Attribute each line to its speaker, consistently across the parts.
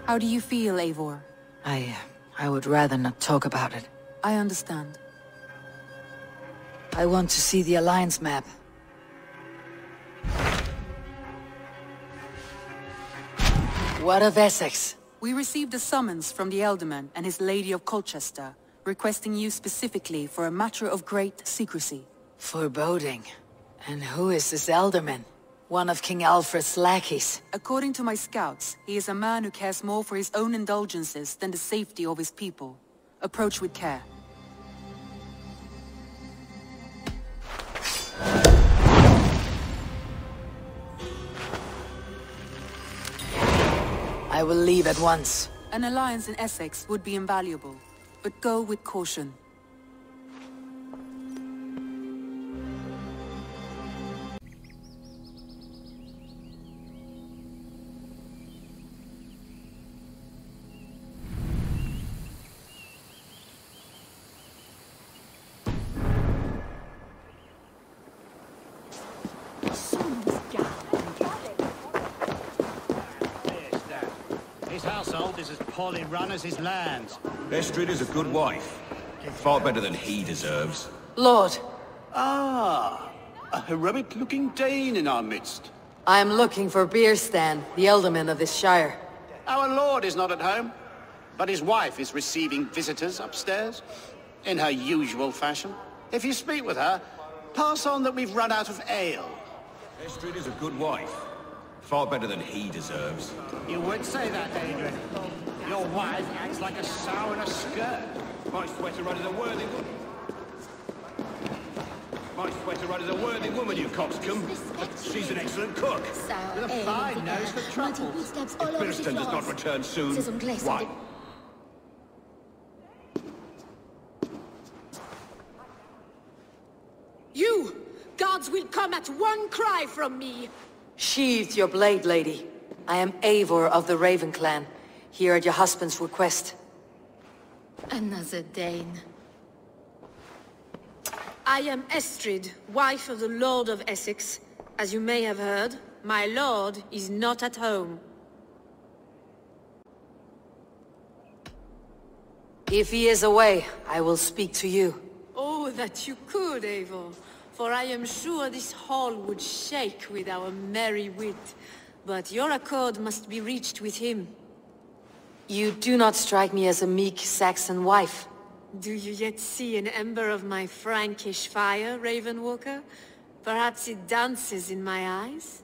Speaker 1: How do you feel, Eivor?
Speaker 2: I would rather not talk about it.
Speaker 1: I understand.
Speaker 2: I want to see the Alliance map. What of Essex?
Speaker 1: We received a summons from the Elderman and his Lady of Colchester, requesting you specifically for a matter of great secrecy.
Speaker 2: Foreboding. And who is this Elderman? One of King Alfred's lackeys.
Speaker 1: According to my scouts, he is a man who cares more for his own indulgences than the safety of his people. Approach with care.
Speaker 2: I will leave at once.
Speaker 1: An alliance in Essex would be invaluable, but go with caution.
Speaker 3: Household is as poorly run as his lands.
Speaker 4: Estrid is a good wife. Far better than he deserves.
Speaker 2: Lord,
Speaker 3: Ah, a heroic-looking Dane in our midst.
Speaker 2: I am looking for Beerstan, the Elderman of this shire.
Speaker 3: Our lord is not at home, but his wife is receiving visitors upstairs, in her usual fashion. If you speak with her, pass on that we've run out of ale.
Speaker 4: Estrid is a good wife. Far better than he deserves.
Speaker 3: You would say that, Adrian. Your wife acts like a sow in a skirt.
Speaker 4: My sweater-run is a worthy woman. My sweater-run is a worthy woman, you coxcomb. She's an excellent cook.
Speaker 3: With a fine nose for truffles.
Speaker 4: If Birston does not return soon, why?
Speaker 5: You! Gods will come at one cry from me!
Speaker 2: Sheathe your blade, lady. I am Eivor of the Raven clan, here at your husband's request.
Speaker 5: Another Dane. I am Estrid, wife of the Lord of Essex. As you may have heard, my lord is not at home.
Speaker 2: If he is away, I will speak to you.
Speaker 5: Oh, that you could, Eivor. For I am sure this hall would shake with our merry wit. But your accord must be reached with him.
Speaker 2: You do not strike me as a meek Saxon wife.
Speaker 5: Do you yet see an ember of my Frankish fire, Ravenwalker? Perhaps it dances in my eyes?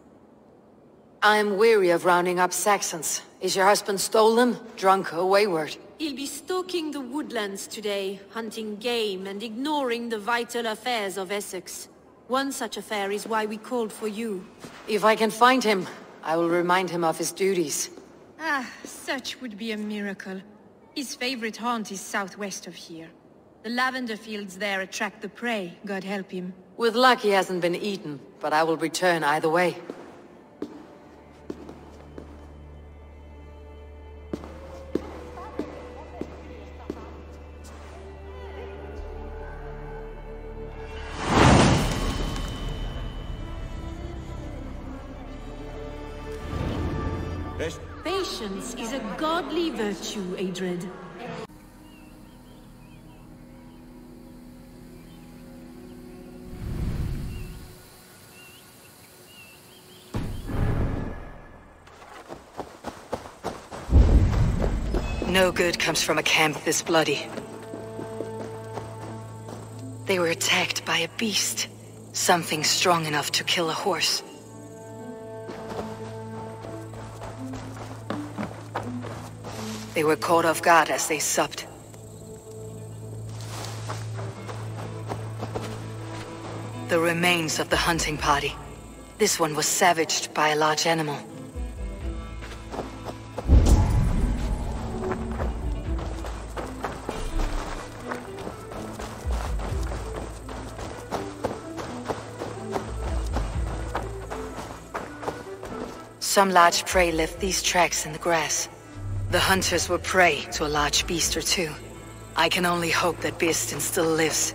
Speaker 2: I am weary of rounding up Saxons. Is your husband stolen, drunk, or wayward?
Speaker 5: He'll be stalking the woodlands today, hunting game and ignoring the vital affairs of Essex. One such affair is why we called for you.
Speaker 2: If I can find him, I will remind him of his duties.
Speaker 6: Ah, such would be a miracle. His favorite haunt is southwest of here. The lavender fields there attract the prey, God help him.
Speaker 2: With luck he hasn't been eaten, but I will return either way.
Speaker 5: Patience is a godly virtue, Adred.
Speaker 2: No good comes from a camp this bloody. They were attacked by a beast. Something strong enough to kill a horse. They were caught off guard as they supped. The remains of the hunting party. This one was savaged by a large animal. Some large prey left these tracks in the grass. The hunters were prey to a large beast or two. I can only hope that Beerstan still lives.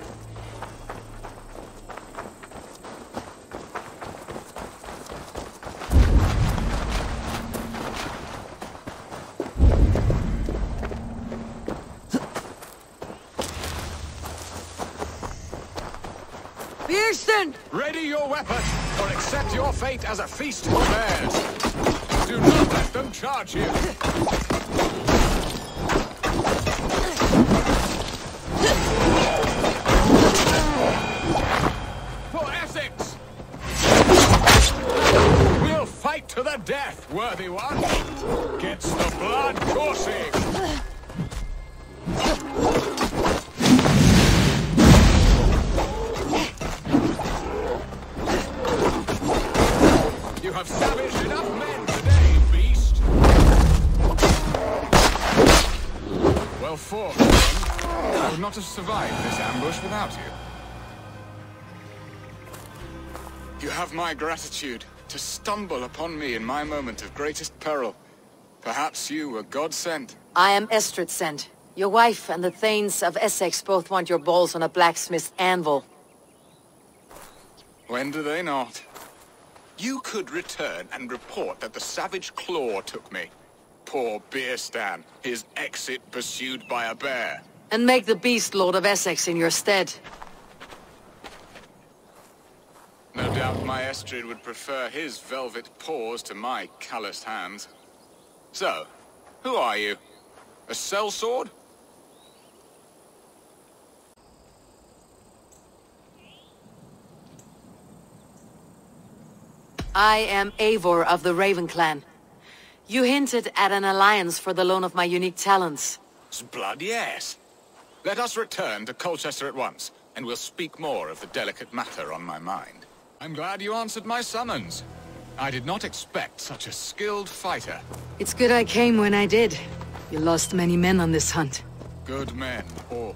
Speaker 2: Pearson!
Speaker 4: Ready your weapon, or accept your fate as a feast for bears. Do not let them charge you. For Essex! We'll fight to the death, worthy one. Gets the blood coursing. You have savaged enough men today, beast. Well fought, then. I would not have survived this ambush without you. You have my gratitude to stumble upon me in my moment of greatest peril. Perhaps you were God-sent.
Speaker 2: I am Estrid sent. Your wife and the Thanes of Essex both want your balls on a blacksmith's anvil.
Speaker 4: When do they not? You could return and report that the savage Claw took me. Poor Beerstan, his exit pursued by a bear.
Speaker 2: And make the beast Lord of Essex in your stead.
Speaker 4: No doubt my Estrid would prefer his velvet paws to my calloused hands. So, who are you? A sellsword?
Speaker 2: I am Eivor of the Raven Clan. You hinted at an alliance for the loan of my unique talents.
Speaker 4: Blood, yes. Let us return to Colchester at once, and we'll speak more of the delicate matter on my mind. I'm glad you answered my summons. I did not expect such a skilled fighter.
Speaker 2: It's good I came when I did. You lost many men on this hunt.
Speaker 4: Good men, all.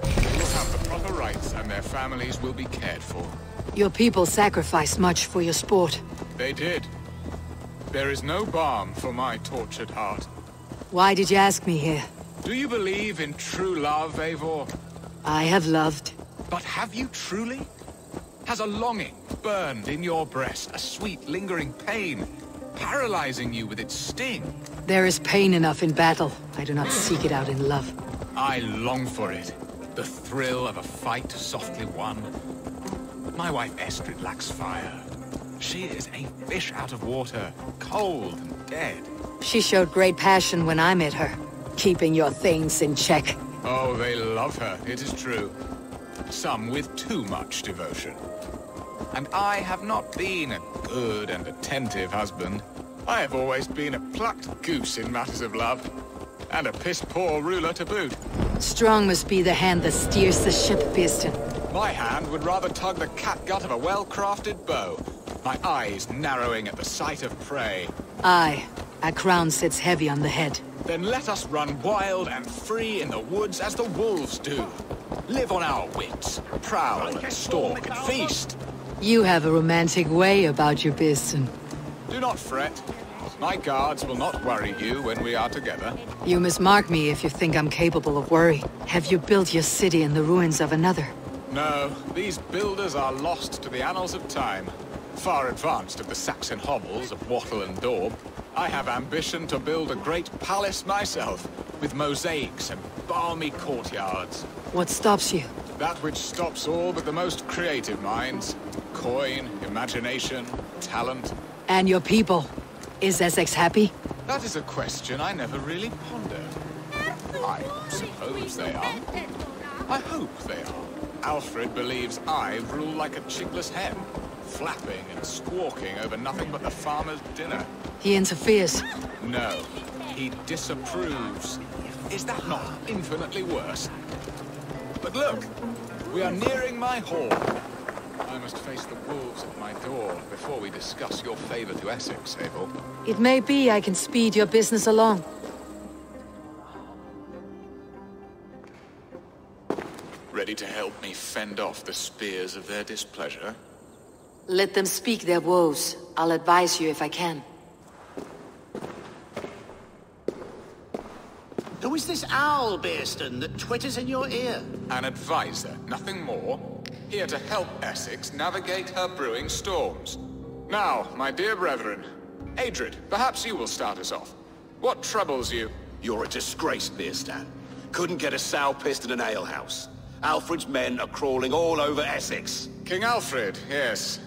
Speaker 4: They will have the proper rights, and their families will be cared for.
Speaker 2: Your people sacrificed much for your sport.
Speaker 4: They did. There is no balm for my tortured heart.
Speaker 2: Why did you ask me here?
Speaker 4: Do you believe in true love, Eivor?
Speaker 2: I have loved.
Speaker 4: But have you truly? Has a longing burned in your breast, a sweet, lingering pain, paralyzing you with its sting?
Speaker 2: There is pain enough in battle. I do not seek it out in love.
Speaker 4: I long for it. The thrill of a fight softly won. My wife Estrid lacks fire. She is a fish out of water, cold and dead.
Speaker 2: She showed great passion when I met her, keeping your things in check.
Speaker 4: Oh, they love her, it is true. Some with too much devotion. And I have not been a good and attentive husband. I have always been a plucked goose in matters of love. And a piss-poor ruler to boot.
Speaker 2: Strong must be the hand that steers the ship, Pearson.
Speaker 4: My hand would rather tug the catgut of a well-crafted bow. My eyes narrowing at the sight of prey.
Speaker 2: Aye, a crown sits heavy on the head.
Speaker 4: Then let us run wild and free in the woods as the wolves do. Live on our wits, prowl and stalk and feast.
Speaker 2: You have a romantic way about you, Pearson.
Speaker 4: Do not fret. My guards will not worry you when we are together.
Speaker 2: You mismark me if you think I'm capable of worry. Have you built your city in the ruins of another?
Speaker 4: No, these builders are lost to the annals of time. Far advanced of the Saxon hovels of Wattle and Daub. I have ambition to build a great palace myself, with mosaics and balmy courtyards.
Speaker 2: What stops you?
Speaker 4: That which stops all but the most creative minds. Coin, imagination, talent.
Speaker 2: And your people? Is Essex happy?
Speaker 4: That is a question I never really pondered. I suppose they are. I hope they are. Alfred believes I rule like a chickless hen, flapping and squawking over nothing but the farmer's dinner.
Speaker 2: He interferes.
Speaker 4: No, he disapproves. Is that not infinitely worse? But look, we are nearing my hall. I must face the wolves at my door before we discuss your favor to Essex, Abel.
Speaker 2: It may be I can speed your business along.
Speaker 4: Ready to help me fend off the spears of their displeasure?
Speaker 2: Let them speak their woes. I'll advise you if I can.
Speaker 3: Who is this owl, Beerston, that twitters in your ear?
Speaker 4: An advisor, nothing more. Here to help Essex navigate her brewing storms. Now, my dear brethren, Adrid, perhaps you will start us off. What troubles you?
Speaker 7: You're a disgrace, Beerstan. Couldn't get a sow pissed in an alehouse. Alfred's men are crawling all over Essex.
Speaker 4: King Alfred, yes.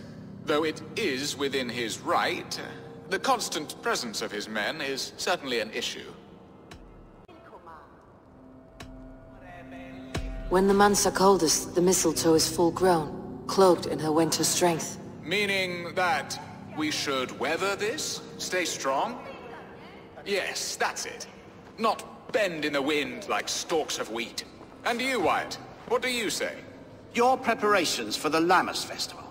Speaker 4: Though it is within his right, the constant presence of his men is certainly an issue.
Speaker 2: When the months are coldest, the mistletoe is full grown, cloaked in her winter strength.
Speaker 4: Meaning that we should weather this? Stay strong? Yes, that's it. Not bend in the wind like stalks of wheat. And you, Wyatt, what do you say?
Speaker 3: Your preparations for the Lammas festival.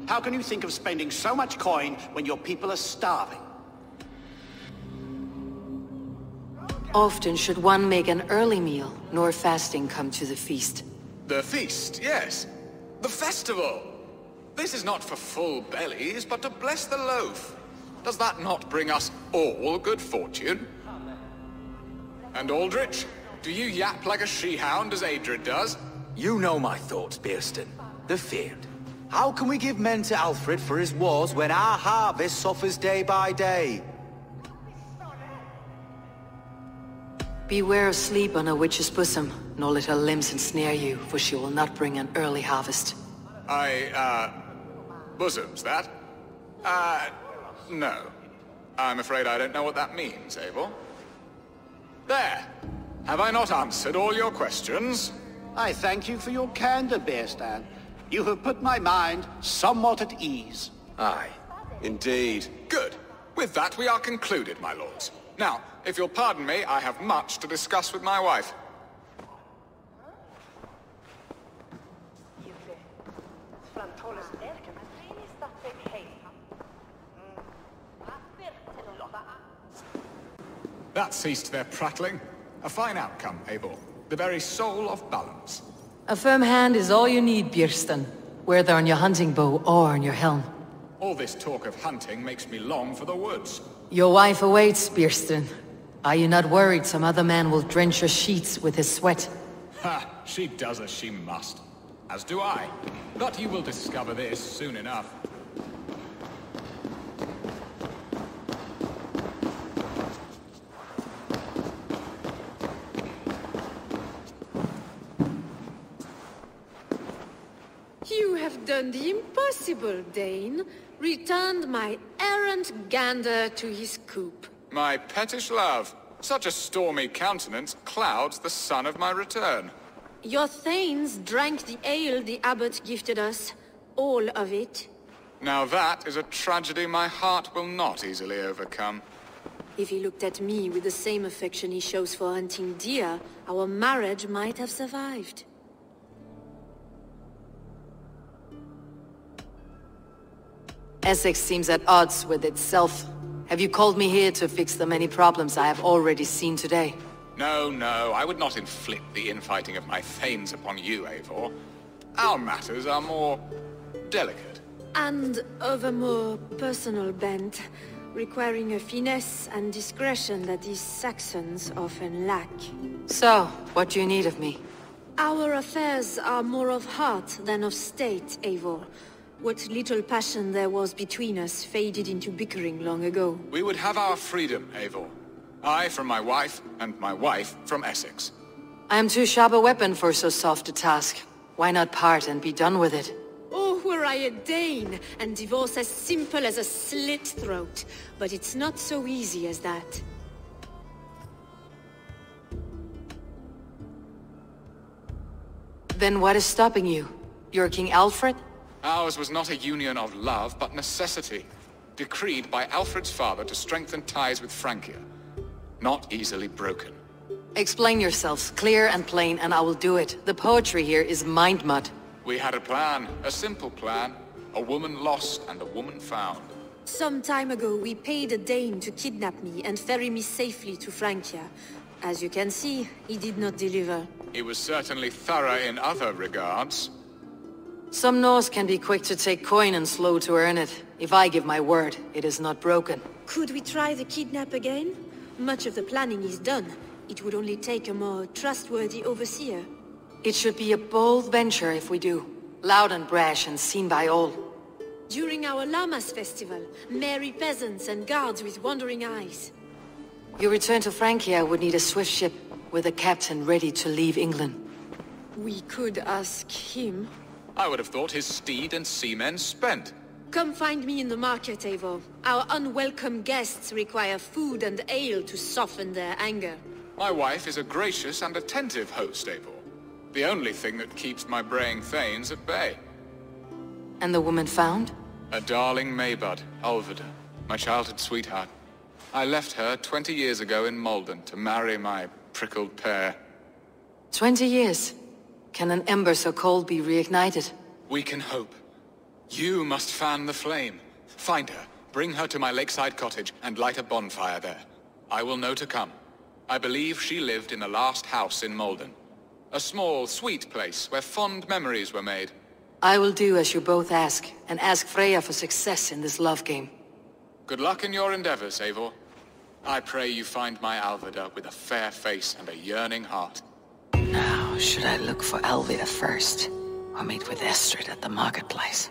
Speaker 3: How can you think of spending so much coin when your people are starving?
Speaker 2: Often should one make an early meal, nor fasting come to the feast.
Speaker 4: The feast, yes. The festival! This is not for full bellies, but to bless the loaf. Does that not bring us all good fortune? And Aldrich, do you yap like a she-hound as Adred does?
Speaker 8: You know my thoughts, Bearston. The feared. How can we give men to Alfred for his wars when our harvest suffers day by day?
Speaker 2: Beware of sleep on a witch's bosom, nor let her limbs ensnare you, for she will not bring an early harvest.
Speaker 4: Bosoms, that? No. I'm afraid I don't know what that means, Abel. There! Have I not answered all your questions?
Speaker 3: I thank you for your candor, Bearstan. You have put my mind somewhat at ease.
Speaker 8: Aye, indeed.
Speaker 4: Good. With that, we are concluded, my lords. Now, if you'll pardon me, I have much to discuss with my wife. That ceased their prattling. A fine outcome, Abel. The very soul of balance.
Speaker 2: A firm hand is all you need, Bjerstan, whether on your hunting bow or on your helm.
Speaker 4: All this talk of hunting makes me long for the woods.
Speaker 2: Your wife awaits, Bjerstan. Are you not worried some other man will drench your sheets with his sweat?
Speaker 4: Ha! She does as she must. As do I. But you will discover this soon enough.
Speaker 5: You have done the impossible, Dane. Returned my errant gander to his coop.
Speaker 4: My pettish love. Such a stormy countenance clouds the sun of my return.
Speaker 5: Your thanes drank the ale the abbot gifted us. All of it.
Speaker 4: Now that is a tragedy my heart will not easily overcome.
Speaker 5: If he looked at me with the same affection he shows for hunting deer, our marriage might have survived.
Speaker 2: Essex seems at odds with itself. Have you called me here to fix the many problems I have already seen today?
Speaker 4: No, no, I would not inflict the infighting of my thanes upon you, Eivor. Our matters are more delicate.
Speaker 5: And of a more personal bent, requiring a finesse and discretion that these Saxons often lack.
Speaker 2: So, what do you need of me?
Speaker 5: Our affairs are more of heart than of state, Eivor. What little passion there was between us faded into bickering long ago.
Speaker 4: We would have our freedom, Eivor. I from my wife, and my wife from Essex.
Speaker 2: I am too sharp a weapon for so soft a task. Why not part and be done with it?
Speaker 5: Oh, were I a Dane, and divorce as simple as a slit throat. But it's not so easy as that.
Speaker 2: Then what is stopping you? You're King Alfred?
Speaker 4: Ours was not a union of love, but necessity. Decreed by Alfred's father to strengthen ties with Francia. Not easily broken.
Speaker 2: Explain yourselves, clear and plain, and I will do it. The poetry here is mind mud.
Speaker 4: We had a plan, a simple plan. A woman lost and a woman found.
Speaker 5: Some time ago, we paid a Dane to kidnap me and ferry me safely to Francia. As you can see, he did not deliver.
Speaker 4: He was certainly thorough in other regards.
Speaker 2: Some Norse can be quick to take coin and slow to earn it. If I give my word, it is not broken.
Speaker 5: Could we try the kidnap again? Much of the planning is done. It would only take a more trustworthy overseer.
Speaker 2: It should be a bold venture if we do. Loud and brash and seen by all.
Speaker 5: During our Lammas festival, merry peasants and guards with wandering eyes.
Speaker 2: Your return to Francia would need a swift ship, with a captain ready to leave England.
Speaker 5: We could ask him.
Speaker 4: I would have thought his steed and seamen spent.
Speaker 5: Come find me in the market, Eivor. Our unwelcome guests require food and ale to soften their anger.
Speaker 4: My wife is a gracious and attentive host, Eivor. The only thing that keeps my braying thanes at bay.
Speaker 2: And the woman found?
Speaker 4: A darling Maybud, Alvida, my childhood sweetheart. I left her 20 years ago in Malden to marry my prickled pear.
Speaker 2: 20 years. Can an ember so cold be reignited?
Speaker 4: We can hope. You must fan the flame. Find her, bring her to my lakeside cottage, and light a bonfire there. I will know to come. I believe she lived in the last house in Malden. A small, sweet place where fond memories were made.
Speaker 2: I will do as you both ask, and ask Freya for success in this love game.
Speaker 4: Good luck in your endeavors, Eivor. I pray you find my Alvida with a fair face and a yearning heart.
Speaker 2: Now, should I look for Alvida first, or meet with Estrid at the marketplace?